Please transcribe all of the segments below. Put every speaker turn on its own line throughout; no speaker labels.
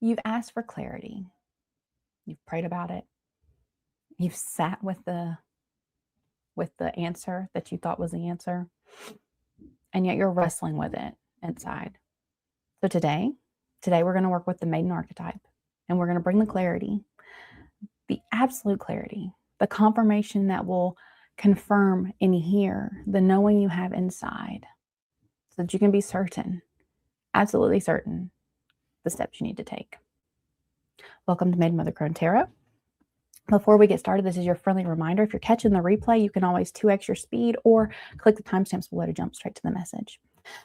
You've asked for clarity. You've prayed about it. You've sat with the answer that you thought was the answer, and yet you're wrestling with it inside. So today we're going to work with the maiden archetype, and we're going to bring the clarity, the absolute clarity, the confirmation that will confirm in here the knowing you have inside, so that you can be certain, absolutely certain, the steps you need to take. Welcome to Maiden Mother Crone Tarot. Before we get started, this is your friendly reminder. If you're catching the replay, you can always 2x your speed or click the timestamps below to jump straight to the message.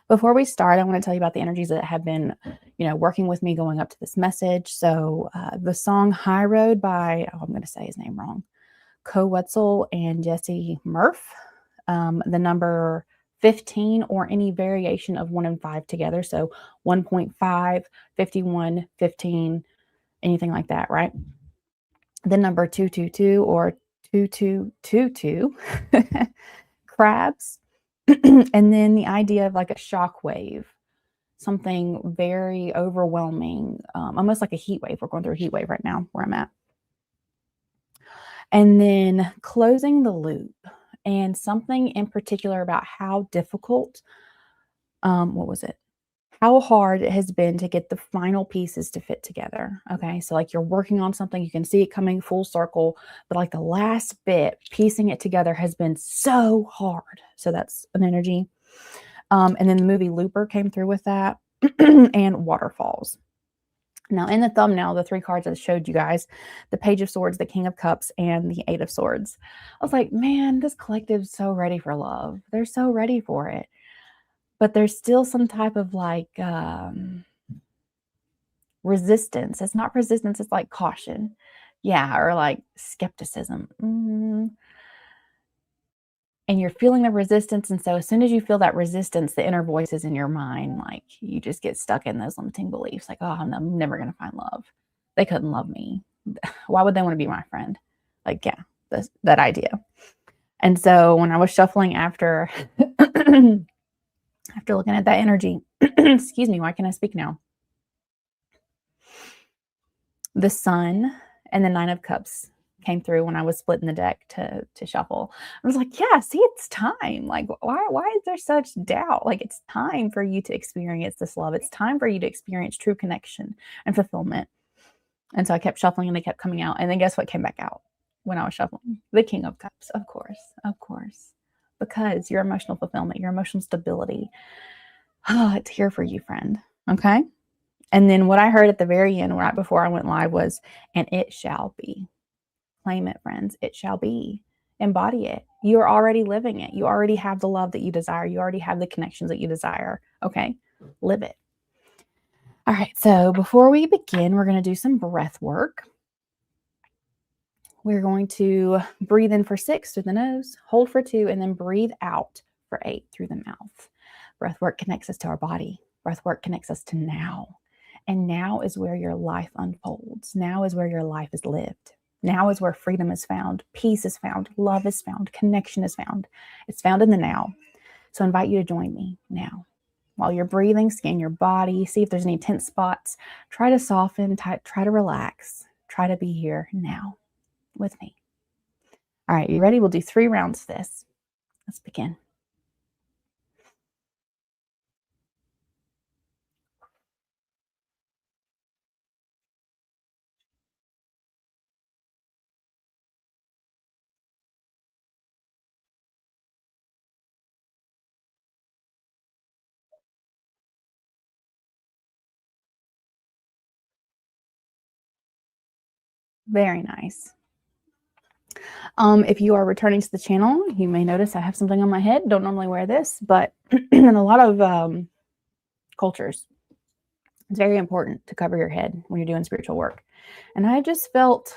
Before we start, I want to tell you about the energies that have been, working with me going up to this message. So the song High Road by, I'm going to say his name wrong, Co Wetzel and Jesse Murph, the number 15 or any variation of 1 and 5 together. So 1.5, 51, 15, anything like that, right? The number 222 or 2222, crabs, and then the idea of like a shock wave, something very overwhelming, almost like a heat wave. We're going through a heat wave right now where I'm at. And then closing the loop, and something in particular about how difficult, how hard it has been to get the final pieces to fit together. Okay, so like you're working on something, you can see it coming full circle, but like the last bit, piecing it together has been so hard. So that's an energy. And then the movie Looper came through with that, and waterfalls. Now in the thumbnail, the 3 cards I showed you guys, the Page of Swords, the King of Cups, and the 8 of Swords. I was like, man, this collective's so ready for love. They're so ready for it. But there's still some type of like resistance. It's not resistance, it's like caution. Yeah, or like skepticism. And you're feeling the resistance. And so as soon as you feel that resistance, the inner voices in your mind, like you just get stuck in those limiting beliefs. Like, oh, I'm never going to find love. They couldn't love me. Why would they want to be my friend? Like, yeah, that idea. And so when I was shuffling after looking at that energy, excuse me, why can't I speak now? The Sun and the 9 of Cups came through when I was splitting the deck to shuffle. I was like, yeah, see, it's time. Like, why is there such doubt? Like, it's time for you to experience this love. It's time for you to experience true connection and fulfillment. And so I kept shuffling and they kept coming out. And then guess what came back out when I was shuffling? The King of Cups, of course. Because your emotional fulfillment, your emotional stability, it's here for you, friend. Okay? And then what I heard at the very end, right before I went live, was, and it shall be. Claim it, friends. It shall be. Embody it. You are already living it. You already have the love that you desire. You already have the connections that you desire. Okay? Live it. All right. So before we begin, we're going to do some breath work. We're going to breathe in for 6 through the nose, hold for 2, and then breathe out for 8 through the mouth. Breath work connects us to our body. Breath work connects us to now. And now is where your life unfolds. Now is where your life is lived. Now is where freedom is found, peace is found, love is found, connection is found. It's found in the now. So I invite you to join me now. While you're breathing, scan your body, see if there's any tense spots. Try to soften, try to relax. Try to be here now with me. All right, you ready? We'll do 3 rounds of this. Let's begin. Very nice. If you are returning to the channel, you may notice I have something on my head. Don't normally wear this, but in a lot of cultures, it's very important to cover your head when you're doing spiritual work. And I just felt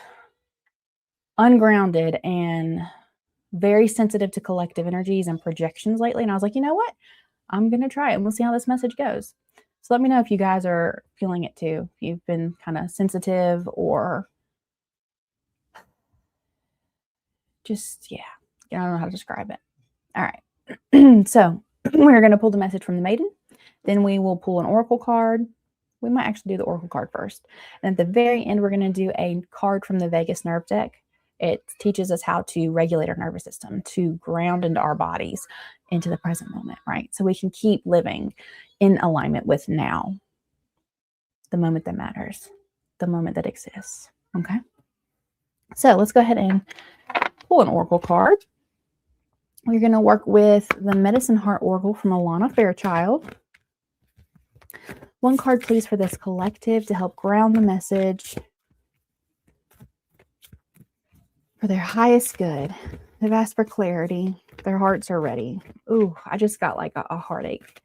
ungrounded and very sensitive to collective energies and projections lately. And I was like, you know what? I'm going to try it and we'll see how this message goes. So let me know if you guys are feeling it too. If you've been kind of sensitive or just, yeah, I don't know how to describe it. All right. So we're going to pull the message from the maiden. Then we will pull an oracle card. we might actually do the oracle card first. And at the very end, we're going to do a card from the vagus nerve deck. It teaches us how to regulate our nervous system, to ground into our bodies, into the present moment, right? So we can keep living in alignment with now, the moment that matters, the moment that exists, okay? So let's go ahead and pull an oracle card. We're going to work with the Medicine Heart Oracle from Alana Fairchild. One card, please, for this collective to help ground the message for their highest good. They've asked for clarity. Their hearts are ready. Ooh, I just got like a heartache.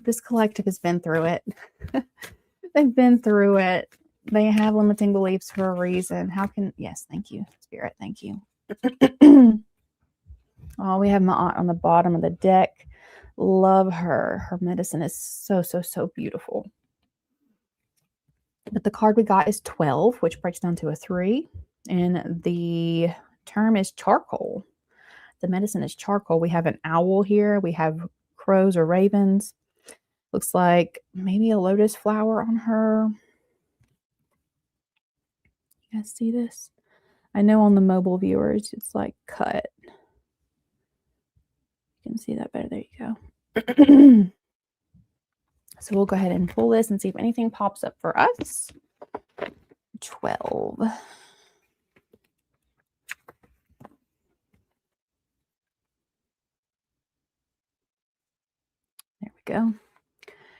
This collective has been through it. They've been through it. They have limiting beliefs for a reason. Yes, thank you, Spirit. Thank you. Oh, we have my aunt on the bottom of the deck. Love her. Her medicine is so, so, so beautiful. But the card we got is 12, which breaks down to a 3. And the term is charcoal. The medicine is charcoal. We have an owl here. We have crows or ravens. Looks like maybe a lotus flower on her. You guys see this? I know on the mobile viewers, it's like cut. You can see that better. There you go. So we'll go ahead and pull this and see if anything pops up for us. 12. There we go.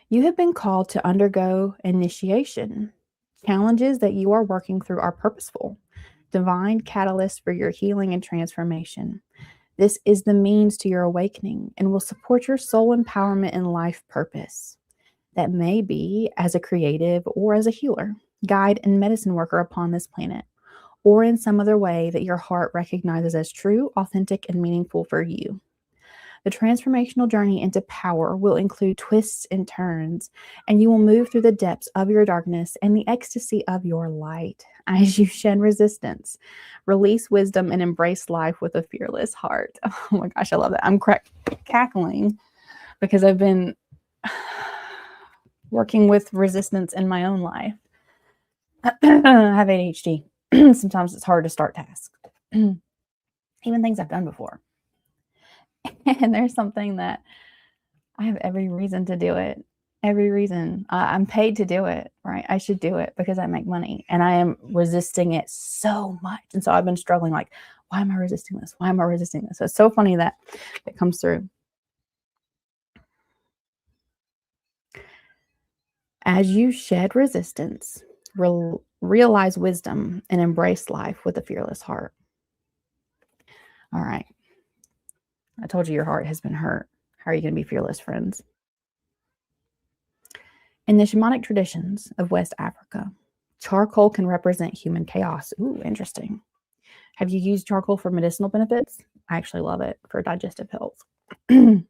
You have been called to undergo initiation. Challenges that you are working through are purposeful, divine catalysts for your healing and transformation. This is the means to your awakening and will support your soul empowerment and life purpose. That may be as a creative or as a healer, guide, and medicine worker upon this planet, or in some other way that your heart recognizes as true, authentic, and meaningful for you. The transformational journey into power will include twists and turns, and you will move through the depths of your darkness and the ecstasy of your light as you shed resistance, release wisdom, and embrace life with a fearless heart. Oh my gosh, I love that. I'm cackling because I've been working with resistance in my own life. I have ADHD. Sometimes it's hard to start tasks, even things I've done before. And there's something that I have every reason to do it. Every reason. I'm paid to do it, right? I should do it because I make money, and I am resisting it so much. And so I've been struggling like, why am I resisting this? Why am I resisting this? So it's so funny that it comes through. As you shed resistance, realize wisdom, and embrace life with a fearless heart. All right. I told you your heart has been hurt. How are you going to be fearless, friends? In the shamanic traditions of West Africa, charcoal can represent human chaos. Ooh, interesting. Have you used charcoal for medicinal benefits? I actually love it for digestive health. In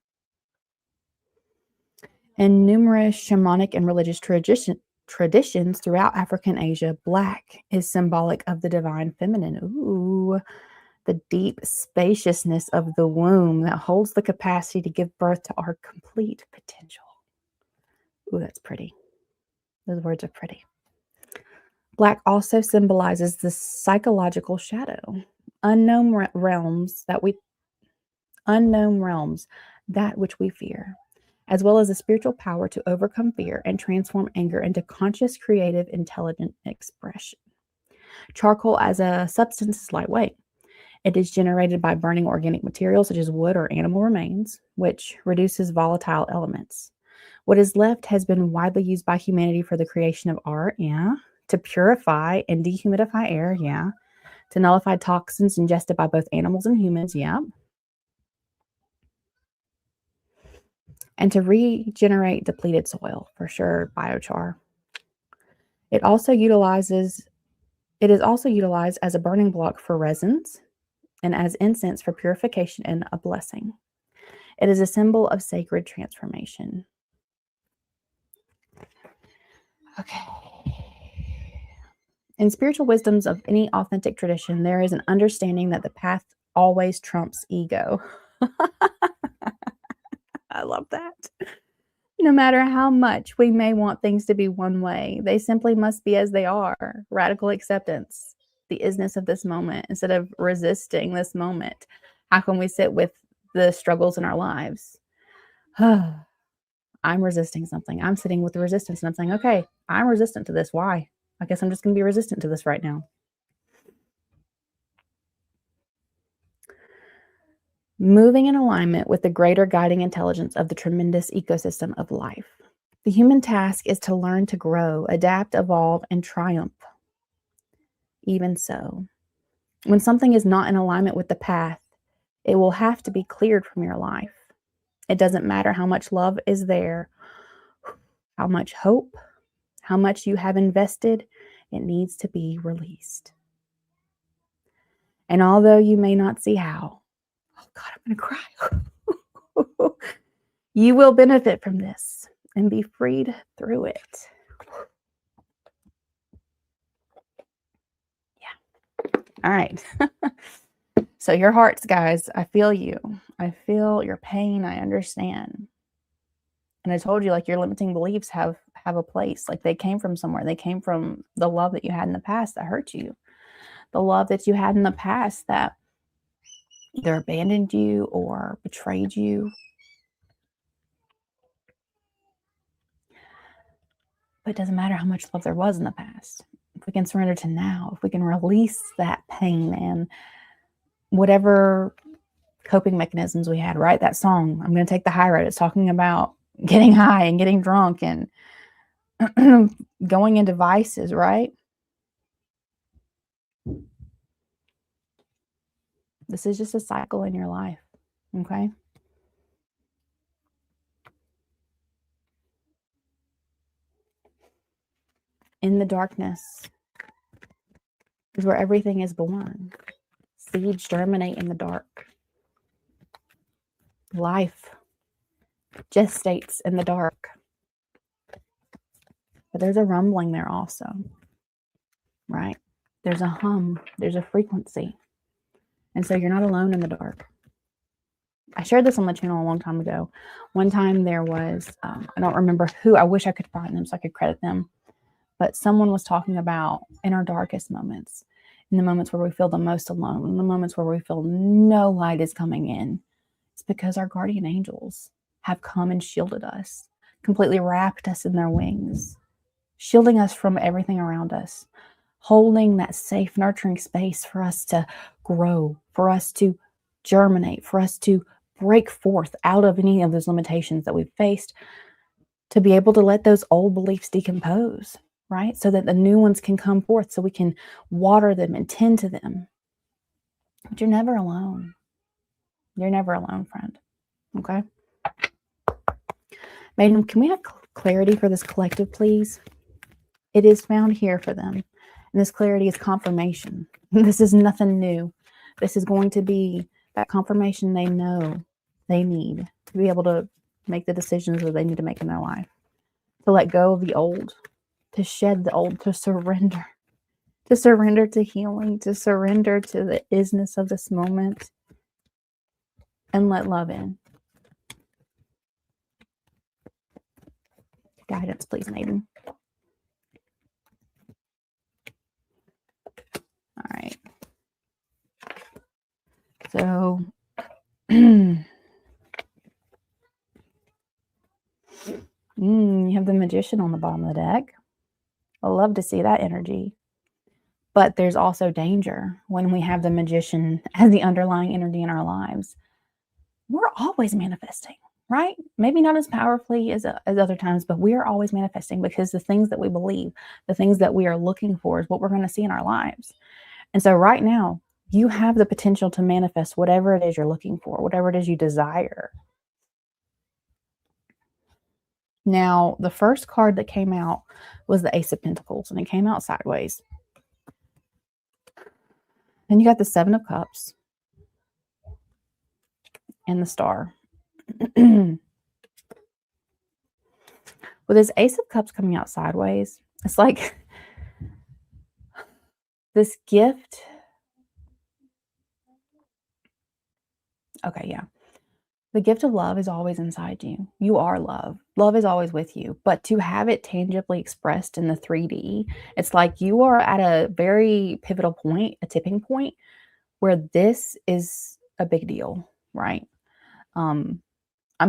numerous shamanic and religious traditions throughout Africa and Asia, black is symbolic of the divine feminine. Ooh, the deep spaciousness of the womb that holds the capacity to give birth to our complete potential. Ooh, that's pretty. Those words are pretty. Black also symbolizes the psychological shadow, unknown realms that which we fear, as well as the spiritual power to overcome fear and transform anger into conscious, creative, intelligent expression. Charcoal as a substance is lightweight. It is generated by burning organic materials such as wood or animal remains, which reduces volatile elements. What is left has been widely used by humanity for the creation of art, to purify and dehumidify air, to nullify toxins ingested by both animals and humans, and to regenerate depleted soil, for sure, biochar. It is also utilized as a burning block for resins and as incense for purification and a blessing. It is a symbol of sacred transformation. Okay. In spiritual wisdoms of any authentic tradition, there is an understanding that the path always trumps ego. I love that. No matter how much we may want things to be one way, they simply must be as they are. Radical acceptance, the isness of this moment, instead of resisting this moment. How can we sit with the struggles in our lives? I'm resisting something. I'm sitting with the resistance and I'm saying, okay, I'm resistant to this. Why? I guess I'm just going to be resistant to this right now. Moving in alignment with the greater guiding intelligence of the tremendous ecosystem of life. The human task is to learn to grow, adapt, evolve, and triumph. Even so, when something is not in alignment with the path, it will have to be cleared from your life. It doesn't matter how much love is there, how much hope, how much you have invested, it needs to be released. And although you may not see how, oh God, I'm going to cry. You will benefit from this and be freed through it. Yeah. All right. So your hearts, guys, I feel you. I feel your pain. I understand. And I told you, like, your limiting beliefs have a place. Like, they came from somewhere. They came from the love that you had in the past that hurt you. The love that you had in the past that either abandoned you or betrayed you. But it doesn't matter how much love there was in the past. If we can surrender to now, if we can release that pain and whatever coping mechanisms we had, right? That song, I'm going to take the high road. It's talking about getting high and getting drunk and going into vices, right? This is just a cycle in your life, okay? In the darkness is where everything is born. Seeds germinate in the dark. Life gestates in the dark. But there's a rumbling there also, right? There's a hum, there's a frequency. And so you're not alone in the dark. I shared this on the channel a long time ago. One time there was, I don't remember who, I wish I could find them so I could credit them, but someone was talking about in our darkest moments, in the moments where we feel the most alone, in the moments where we feel no light is coming in, it's because our guardian angels have come and shielded us, completely wrapped us in their wings, shielding us from everything around us, holding that safe, nurturing space for us to grow, for us to germinate, for us to break forth out of any of those limitations that we've faced, to be able to let those old beliefs decompose, right? So that the new ones can come forth, so we can water them and tend to them. But you're never alone. You're never alone, friend. Okay? Maiden, can we have clarity for this collective, please? It is found here for them. And this clarity is confirmation. This is nothing new. This is going to be that confirmation they know they need to be able to make the decisions that they need to make in their life. To let go of the old, to shed the old, to surrender to healing, to surrender to the isness of this moment, and let love in. Guidance, please, Maiden. All right. So, you have the Magician on the bottom of the deck. I love to see that energy. But there's also danger when we have the Magician as the underlying energy in our lives. We're always manifesting, right? Maybe not as powerfully as other times, but we are always manifesting because the things that we believe, the things that we are looking for is what we're going to see in our lives. And so right now, you have the potential to manifest whatever it is you're looking for, whatever it is you desire. Now, the first card that came out was the Ace of Pentacles, and it came out sideways. Then you got the Seven of Cups and the Star. With this Ace of Cups coming out sideways, it's like this gift. Okay, yeah. The gift of love is always inside you. You are love. Love is always with you. But to have it tangibly expressed in the 3D, it's like you are at a very pivotal point, a tipping point, where this is a big deal, right? I'm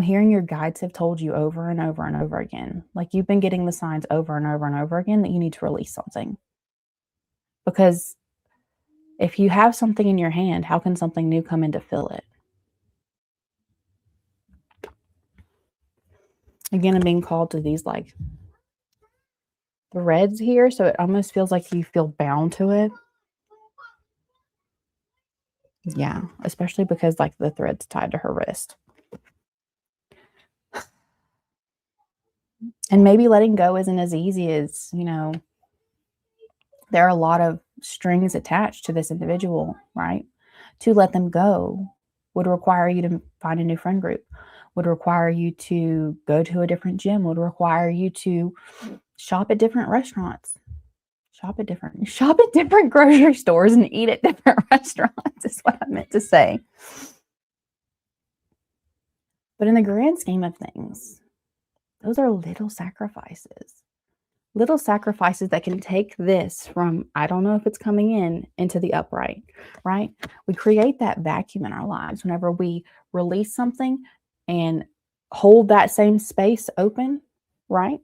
hearing your guides have told you over and over and over again, like you've been getting the signs over and over and over again that you need to release something. Because if you have something in your hand, how can something new come in to fill it? Again, I'm being called to these like threads here, so it almost feels like you feel bound to it. Yeah, especially because like the thread's tied to her wrist. And maybe letting go isn't as easy as, there are a lot of strings attached to this individual, right? To let them go would require you to find a new friend group, would require you to go to a different gym, would require you to shop at different restaurants, shop at different grocery stores and eat at different restaurants is what I meant to say. But in the grand scheme of things, those are little sacrifices that can take this from, I don't know if it's coming in, into the upright, right? We create that vacuum in our lives whenever we release something and hold that same space open, right?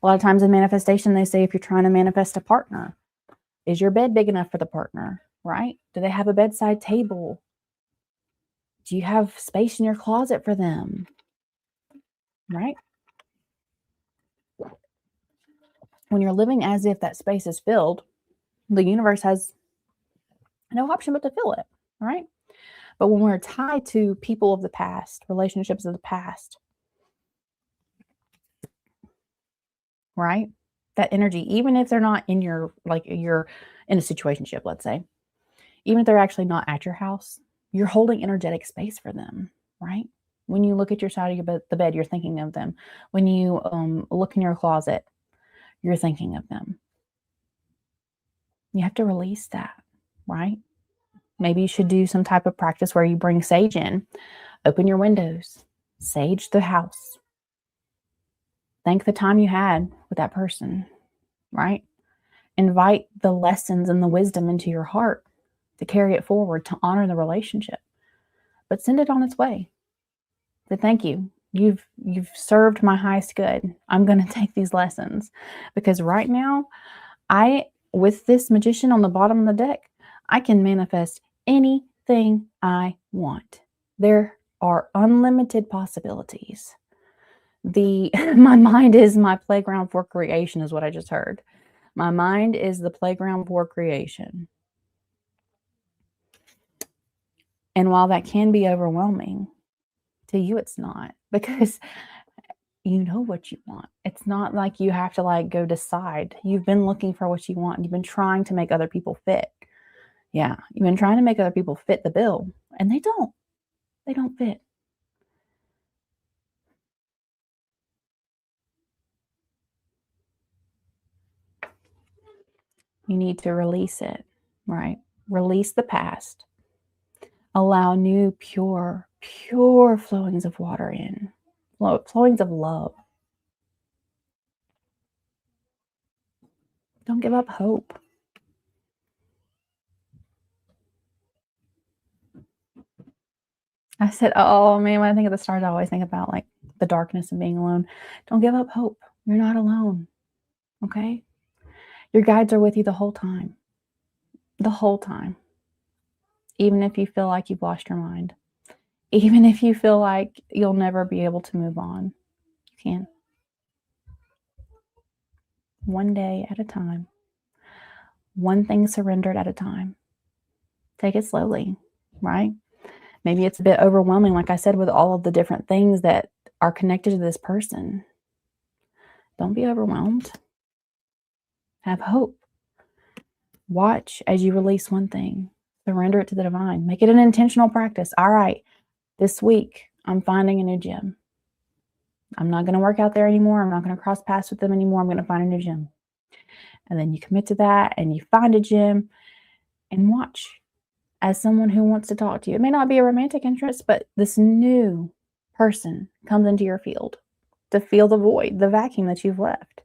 A lot of times in manifestation, they say if you're trying to manifest a partner, is your bed big enough for the partner, right? Do they have a bedside table? Do you have space in your closet for them, right? When you're living as if that space is filled, the universe has no option but to fill it, right? But when we're tied to people of the past, relationships of the past, right? That energy, even if they're not in your, like you're in a situationship, let's say, even if they're actually not at your house, you're holding energetic space for them, right? When you look at your side of the bed, you're thinking of them. When you look in your closet, you're thinking of them. You have to release that, right? Maybe you should do some type of practice where you bring sage in, open your windows, sage the house. Thank the time you had with that person, right? Invite the lessons and the wisdom into your heart to carry it forward, to honor the relationship. But send it on its way. But thank you. You've served my highest good. I'm going to take these lessons because right now, with this magician on the bottom of the deck, I can manifest anything I want. There are unlimited possibilities. My mind is my playground for creation is what I just heard. My mind is the playground for creation. And while that can be overwhelming, to you it's not, because you know what you want. It's not like you have to like go decide. You've been looking for what you want. You've been trying to make other people fit. Yeah, you've been trying to make other people fit the bill, and they don't. They don't fit. You need to release it, right? Release the past. Allow new, pure flowings of water in, flowings of love. Don't give up hope. I said, oh man, when I think of the stars, I always think about like the darkness and being alone. Don't give up hope. You're not alone. Okay? Your guides are with you the whole time. The whole time. Even if you feel like you've lost your mind. Even if you feel like you'll never be able to move on. You can. One day at a time. One thing surrendered at a time. Take it slowly, right? Maybe it's a bit overwhelming, like I said, with all of the different things that are connected to this person. Don't be overwhelmed. Have hope. Watch as you release one thing. Surrender it to the divine. Make it an intentional practice. All right, this week, I'm finding a new gym. I'm not going to work out there anymore. I'm not going to cross paths with them anymore. I'm going to find a new gym. And then you commit to that and you find a gym and watch as someone who wants to talk to you. It may not be a romantic interest, but this new person comes into your field to fill the void, the vacuum that you've left.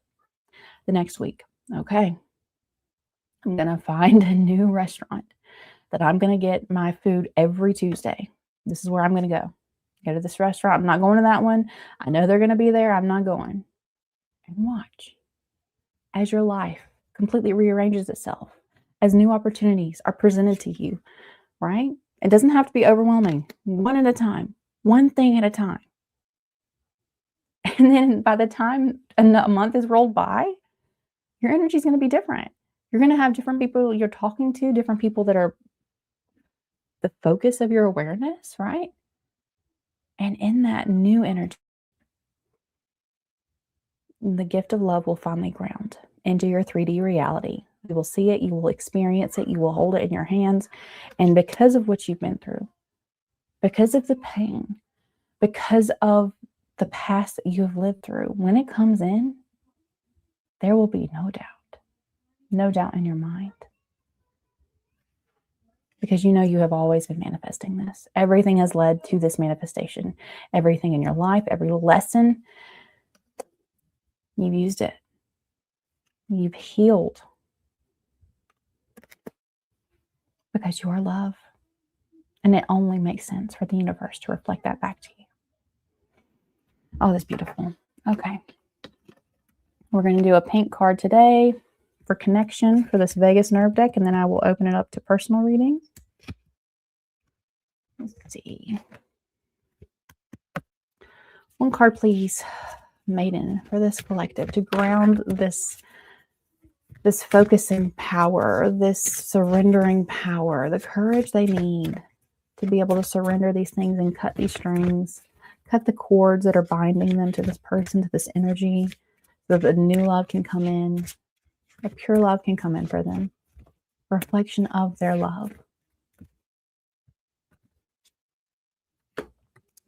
The next week, okay, I'm going to find a new restaurant that I'm going to get my food every Tuesday. This is where I'm going to go to this restaurant. I'm not going to that one. I know they're going to be there. I'm not going. And watch as your life completely rearranges itself, as new opportunities are presented to you, right? It doesn't have to be overwhelming. One at a time, one thing at a time. And then by the time a month is rolled by, your energy is going to be different. You're going to have different people you're talking to, different people that are the focus of your awareness, right? And in that new energy, the gift of love will finally ground into your 3D reality. You will see it, you will experience it, you will hold it in your hands. And because of what you've been through, because of the pain, because of the past that you have lived through, when it comes in, there will be no doubt in your mind. Because you know you have always been manifesting this. Everything has led to this manifestation. Everything in your life, every lesson, you've used it. You've healed. Because you are love. And it only makes sense for the universe to reflect that back to you. Oh, that's beautiful. Okay. We're going to do a pink card today for connection for this Vegas nerve deck, and then I will open it up to personal readings. Let's see. One card, please, Maiden, for this collective to ground this focusing power, this surrendering power, the courage they need to be able to surrender these things and cut these strings, cut the cords that are binding them to this person, to this energy, so that new love can come in, a pure love can come in for them, reflection of their love.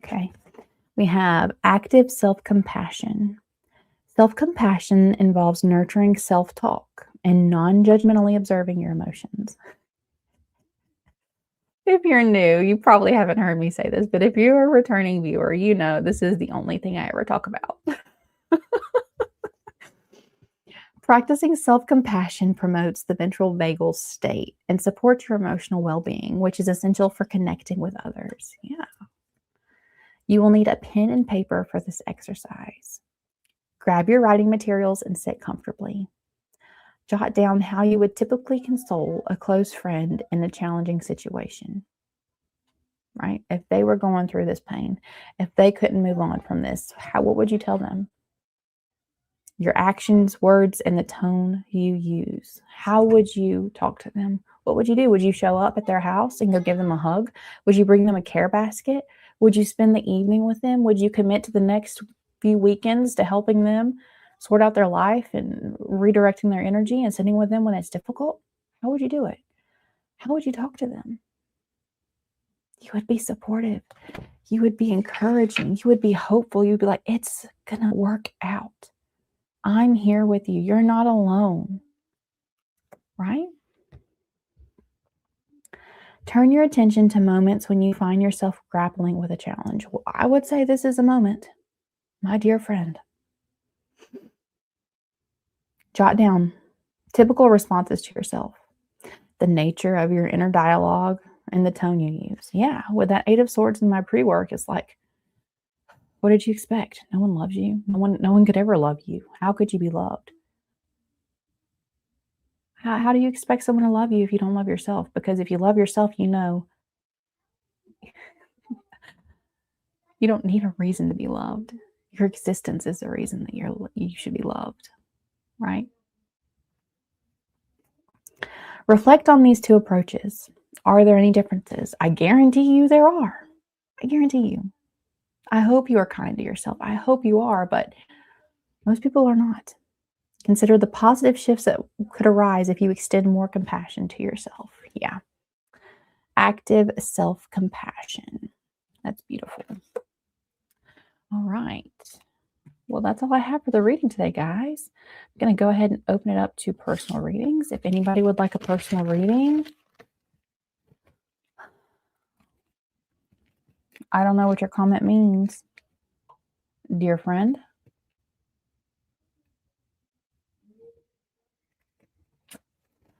Okay, we have active self-compassion. Self-compassion involves nurturing self-talk and non-judgmentally observing your emotions. If you're new, you probably haven't heard me say this, but if you're a returning viewer, you know this is the only thing I ever talk about. Practicing self-compassion promotes the ventral vagal state and supports your emotional well-being, which is essential for connecting with others. Yeah. You will need a pen and paper for this exercise. Grab your writing materials and sit comfortably. Jot down how you would typically console a close friend in a challenging situation. Right? If they were going through this pain, if they couldn't move on from this, what would you tell them? Your actions, words, and the tone you use. How would you talk to them? What would you do? Would you show up at their house and go give them a hug? Would you bring them a care basket? Would you spend the evening with them? Would you commit to the next few weekends to helping them sort out their life and redirecting their energy and sitting with them when it's difficult? How would you do it? How would you talk to them? You would be supportive. You would be encouraging. You would be hopeful. You'd be like, it's going to work out. I'm here with you. You're not alone. Right? Turn your attention to moments when you find yourself grappling with a challenge. Well, I would say this is a moment, my dear friend. Jot down typical responses to yourself, the nature of your inner dialogue, and the tone you use. Yeah, with that 8 of Swords in my pre-work, it's like, what did you expect? No one loves you. No one could ever love you. How could you be loved? How do you expect someone to love you if you don't love yourself? Because if you love yourself, you know you don't need a reason to be loved. Your existence is the reason that you should be loved, right? Reflect on these 2 approaches. Are there any differences? I guarantee you there are. I guarantee you. I hope you are kind to yourself. I hope you are, but most people are not. Consider the positive shifts that could arise if you extend more compassion to yourself. Yeah. Active self-compassion. That's beautiful. All right. Well, that's all I have for the reading today, guys. I'm going to go ahead and open it up to personal readings. If anybody would like a personal reading, I don't know what your comment means. dear friend.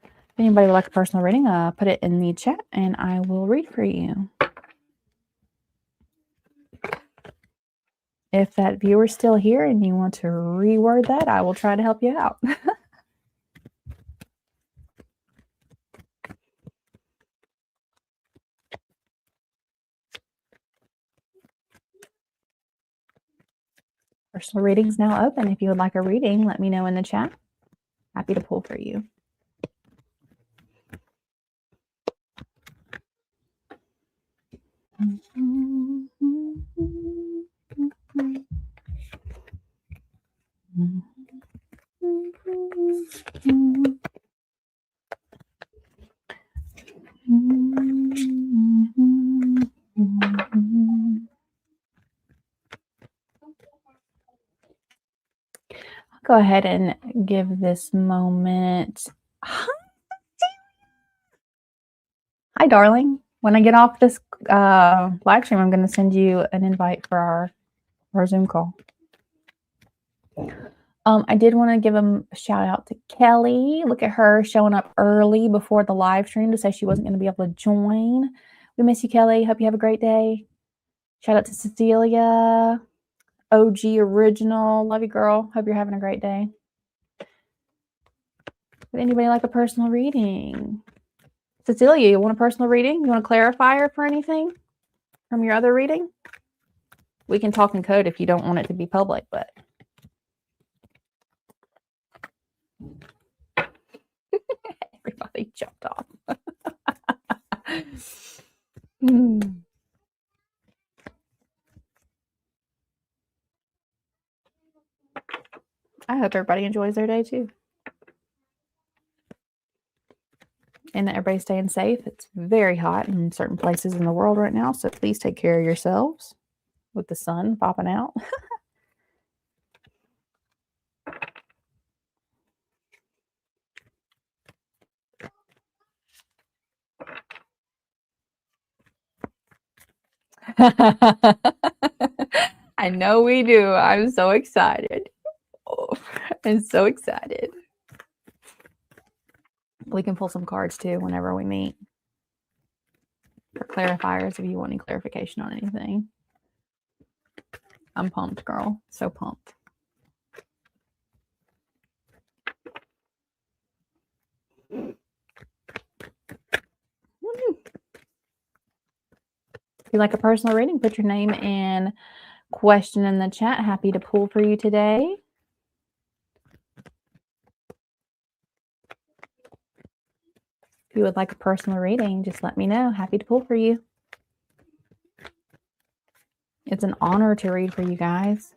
If anybody would like a personal reading, put it in the chat and I will read for you. If that viewer's still here and you want to reword that, I will try to help you out. Personal reading's now open. If you would like a reading, let me know in the chat. Happy to pull for you. I'll go ahead and give this moment. Hi, darling. When I get off this live stream, I'm going to send you an invite for our Zoom call. I did want to give a shout out to Kelly. Look at her showing up early before the live stream to say she wasn't going to be able to join. We miss you, Kelly. Hope you have a great day. Shout out to Cecilia, OG original. Love you, girl. Hope you're having a great day. Would anybody like a personal reading? Cecilia, you want a personal reading? You want a clarifier for anything from your other reading? We can talk in code if you don't want it to be public, but everybody jumped off. I hope everybody enjoys their day too. And that everybody's staying safe. It's very hot in certain places in the world right now, so please take care of yourselves with the sun popping out. I know we do. I'm so excited. Oh, I'm so excited. We can pull some cards too whenever we meet for clarifiers if you want any clarification on anything. I'm pumped, girl. So pumped. If you like a personal reading, put your name and question in the chat. Happy to pull for you today. If you would like a personal reading, just let me know. Happy to pull for you. It's an honor to read for you guys.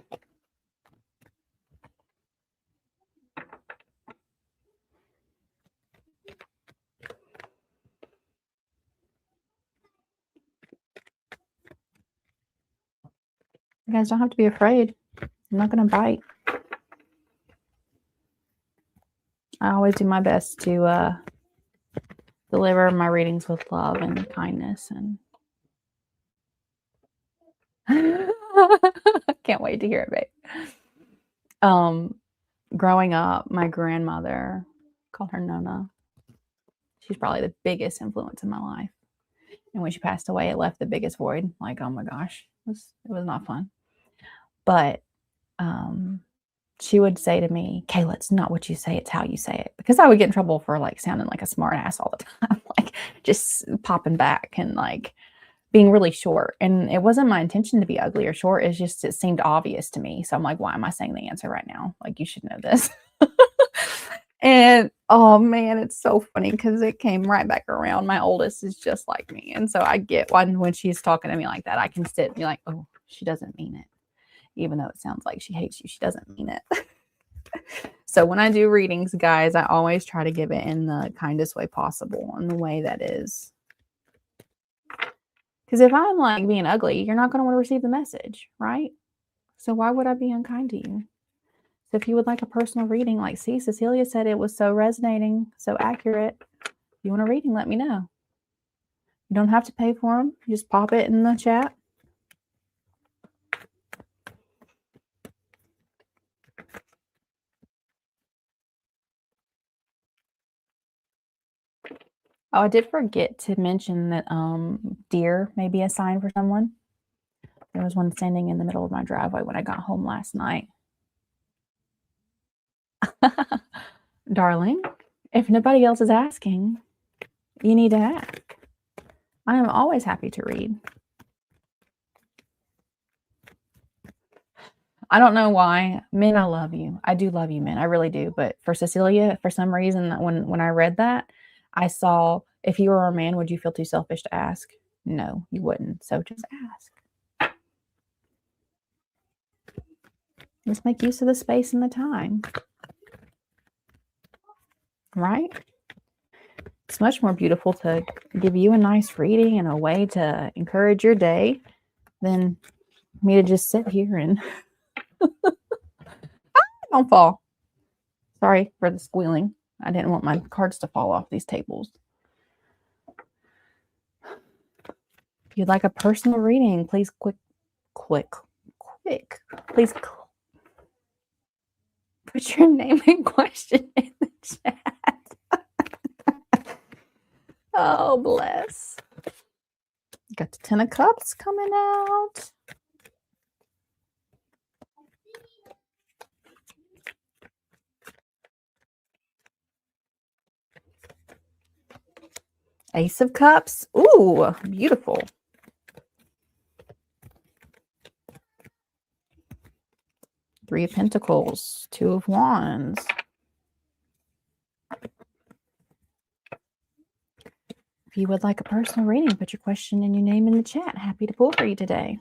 You guys don't have to be afraid. I'm not going to bite. I always do my best to deliver my readings with love and kindness. And can't wait to hear it, babe. Growing up, my grandmother, called her Nona. She's probably the biggest influence in my life. And when she passed away, it left the biggest void. Like, oh my gosh, it was not fun. But she would say to me, Kayla, it's not what you say, it's how you say it. Because I would get in trouble for like sounding like a smart ass all the time, like just popping back and like being really short. And it wasn't my intention to be ugly or short. It's just, it seemed obvious to me. So I'm like, why am I saying the answer right now? Like, you should know this. And oh man, it's so funny because it came right back around. My oldest is just like me. And so I get when she's talking to me like that, I can sit and be like, oh, she doesn't mean it. Even though it sounds like she hates you, she doesn't mean it. So when I do readings, guys, I always try to give it in the kindest way possible, in the way that is. Because if I'm like being ugly, you're not going to want to receive the message, right? So why would I be unkind to you? So if you would like a personal reading, like, see, Cecilia said it was so resonating, so accurate. If you want a reading, let me know. You don't have to pay for them. You just pop it in the chat. Oh, I did forget to mention that deer may be a sign for someone. There was one standing in the middle of my driveway when I got home last night. Darling, if nobody else is asking, you need to ask. I am always happy to read. I don't know why. Men, I love you. I do love you, men. I really do. But for Cecilia, for some reason, when I read that, I saw, if you were a man, would you feel too selfish to ask? No, you wouldn't. So just ask. Let's make use of the space and the time. Right? It's much more beautiful to give you a nice reading and a way to encourage your day than me to just sit here and don't fall. Sorry for the squealing. I didn't want my cards to fall off these tables. If you'd like a personal reading, please please put your name and question in the chat. Oh, bless. Got the 10 of Cups coming out. Ace of Cups. Ooh, beautiful. Three of Pentacles. Two of Wands. If you would like a personal reading, put your question and your name in the chat. Happy to pull for you today.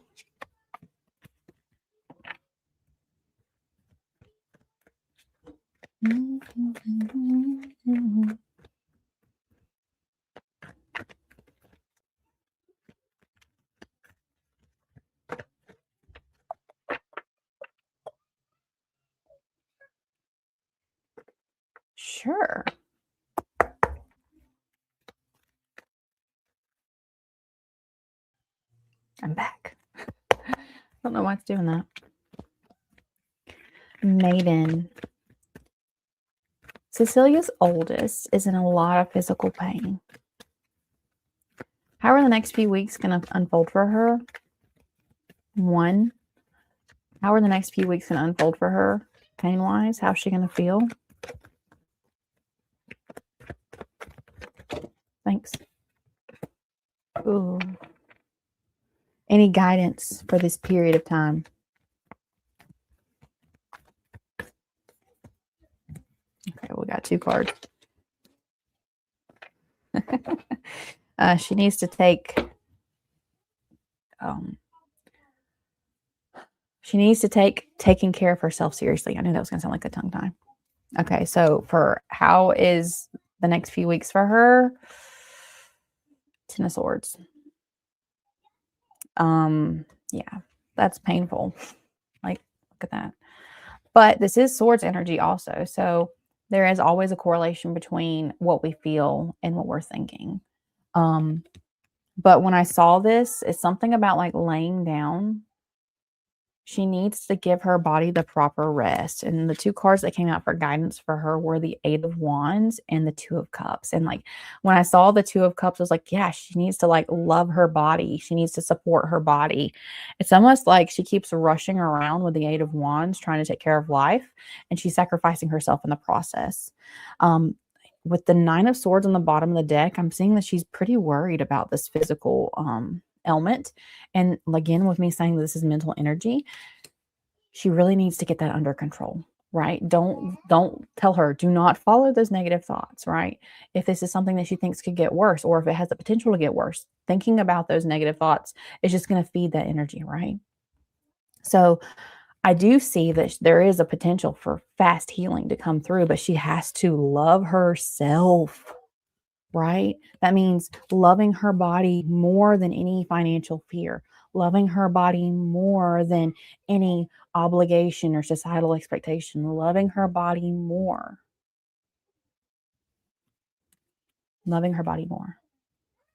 Sure. I'm back. Don't know why it's doing that. Maiden. Cecilia's oldest is in a lot of physical pain. How are the next few weeks going to unfold for her? One, how are the next few weeks going to unfold for her pain-wise? How's she going to feel? Thanks. Ooh. Any guidance for this period of time? Okay, we got 2 cards. She needs to take taking care of herself seriously. I knew that was going to sound like a tongue tie. Okay, so for how is the next few weeks for her? 10 of Swords. Yeah, that's painful. Like, look at that. But this is Swords energy also. So there is always a correlation between what we feel and what we're thinking. But when I saw this, it's something about like laying down. She needs to give her body the proper rest. And the 2 cards that came out for guidance for her were the 8 of Wands and the 2 of Cups. And like when I saw the 2 of Cups, I was like, yeah, she needs to like love her body. She needs to support her body. It's almost like she keeps rushing around with the 8 of Wands, trying to take care of life. And she's sacrificing herself in the process. With the 9 of Swords on the bottom of the deck, I'm seeing that she's pretty worried about this physical element. And again, with me saying this is mental energy, she really needs to get that under control, right? Don't tell her, do not follow those negative thoughts, right? If this is something that she thinks could get worse, or if it has the potential to get worse, thinking about those negative thoughts is just going to feed that energy, right? So I do see that there is a potential for fast healing to come through, but she has to love herself, right? That means loving her body more than any financial fear, loving her body more than any obligation or societal expectation, loving her body more. Loving her body more.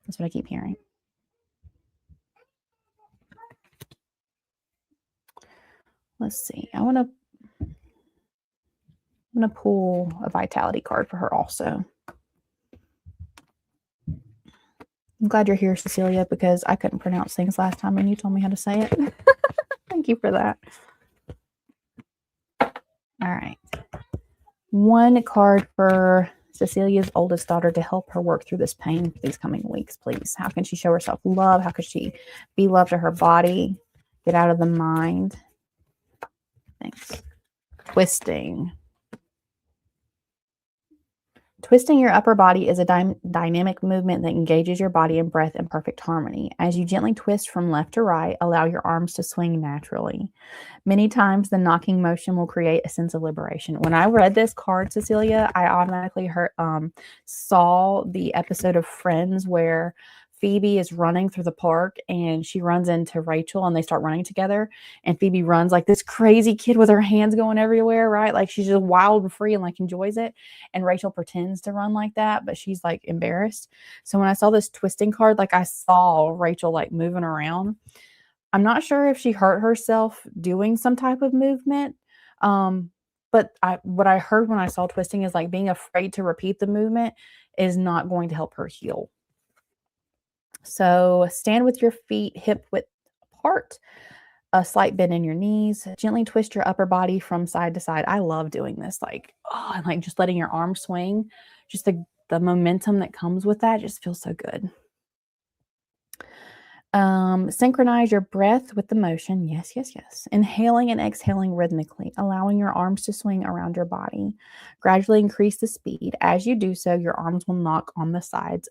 That's what I keep hearing. Let's see. I'm going to pull a vitality card for her also. I'm glad you're here, Cecilia, because I couldn't pronounce things last time and you told me how to say it. Thank you for that. All right. One card for Cecilia's oldest daughter to help her work through this pain for these coming weeks, please. How can she show herself love? How can she be love to her body? Get out of the mind. Thanks. Twisting. Twisting your upper body is a dynamic movement that engages your body and breath in perfect harmony. As you gently twist from left to right, allow your arms to swing naturally. Many times, the knocking motion will create a sense of liberation. When I read this card, Cecilia, I automatically saw the episode of Friends where Phoebe is running through the park and she runs into Rachel and they start running together. And Phoebe runs like this crazy kid with her hands going everywhere, right? Like she's just wild and free and like enjoys it. And Rachel pretends to run like that, but she's like embarrassed. So when I saw this twisting card, like I saw Rachel like moving around. I'm not sure if she hurt herself doing some type of movement. But what I heard when I saw twisting is like being afraid to repeat the movement is not going to help her heal. So stand with your feet hip width apart, a slight bend in your knees, gently twist your upper body from side to side. I love doing this, and like just letting your arms swing, just the momentum that comes with that just feels so good. Synchronize your breath with the motion. Yes, yes, yes. Inhaling and exhaling rhythmically, allowing your arms to swing around your body. Gradually increase the speed. As you do so, your arms will knock on the sides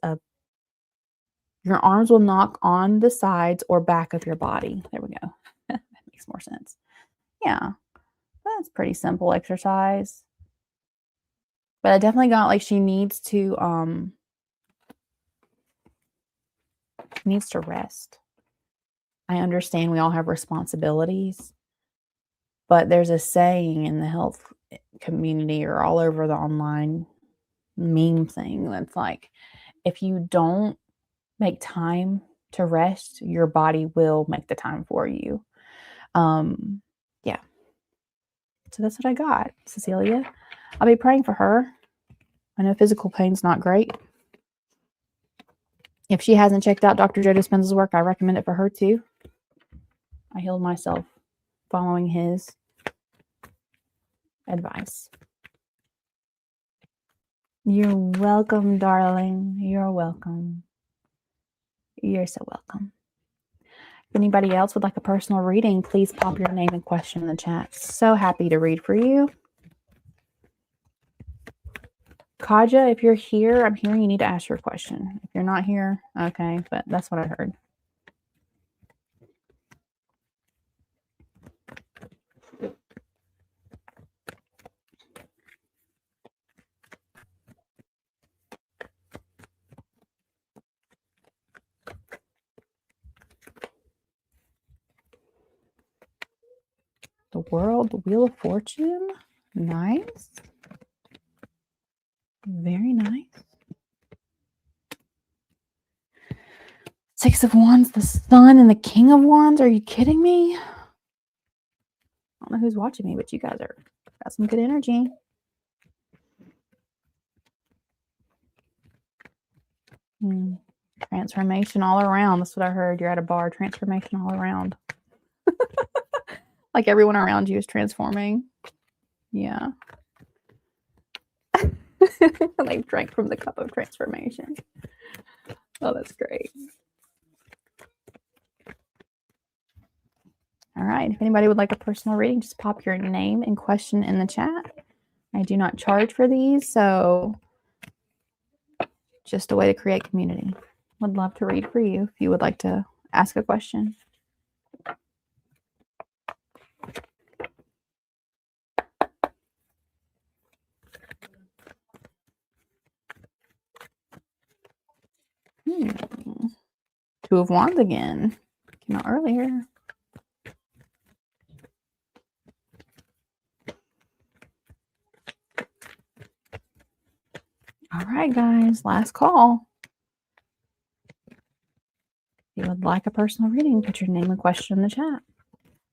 or back of your body. There we go. That makes more sense. Yeah, that's pretty simple exercise. But I definitely got like she needs to rest. I understand we all have responsibilities, but there's a saying in the health community or all over the online meme thing that's like, if you don't make time to rest, your body will make the time for you. Yeah. So that's what I got, Cecilia. I'll be praying for her. I know physical pain's not great. If she hasn't checked out Dr. Joe Dispenza's work, I recommend it for her too. I healed myself following his advice. You're welcome, darling. You're welcome. You're so welcome. If anybody else would like a personal reading, please pop your name and question in the chat. So happy to read for you. Kaja, if you're here, I'm hearing you need to ask your question. If you're not here, okay, but that's what I heard. The World, the Wheel of Fortune. Nice. Very nice. Six of Wands, the Sun, and the King of Wands. Are you kidding me? I don't know who's watching me, but you guys got some good energy. Transformation all around. That's what I heard. You're at a bar. Transformation all around. Like everyone around you is transforming. Yeah. They drank from the cup of transformation. Oh, that's great. All right. If anybody would like a personal reading, just pop your name and question in the chat. I do not charge for these, so just a way to create community. Would love to read for you if you would like to ask a question. Two of Wands again. Came out earlier. All right, guys. Last call. If you would like a personal reading, put your name and question in the chat.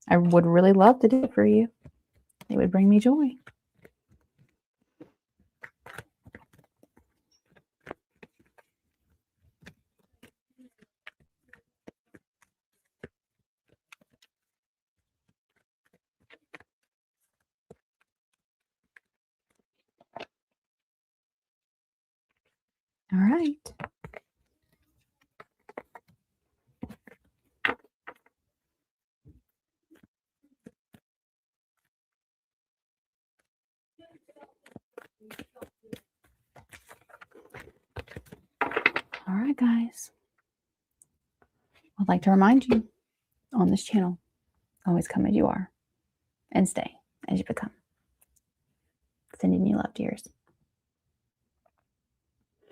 I would really love to do it for you. It would bring me joy. All right. All right, guys. I'd like to remind you on this channel, always come as you are and stay as you become. Sending you love, dears.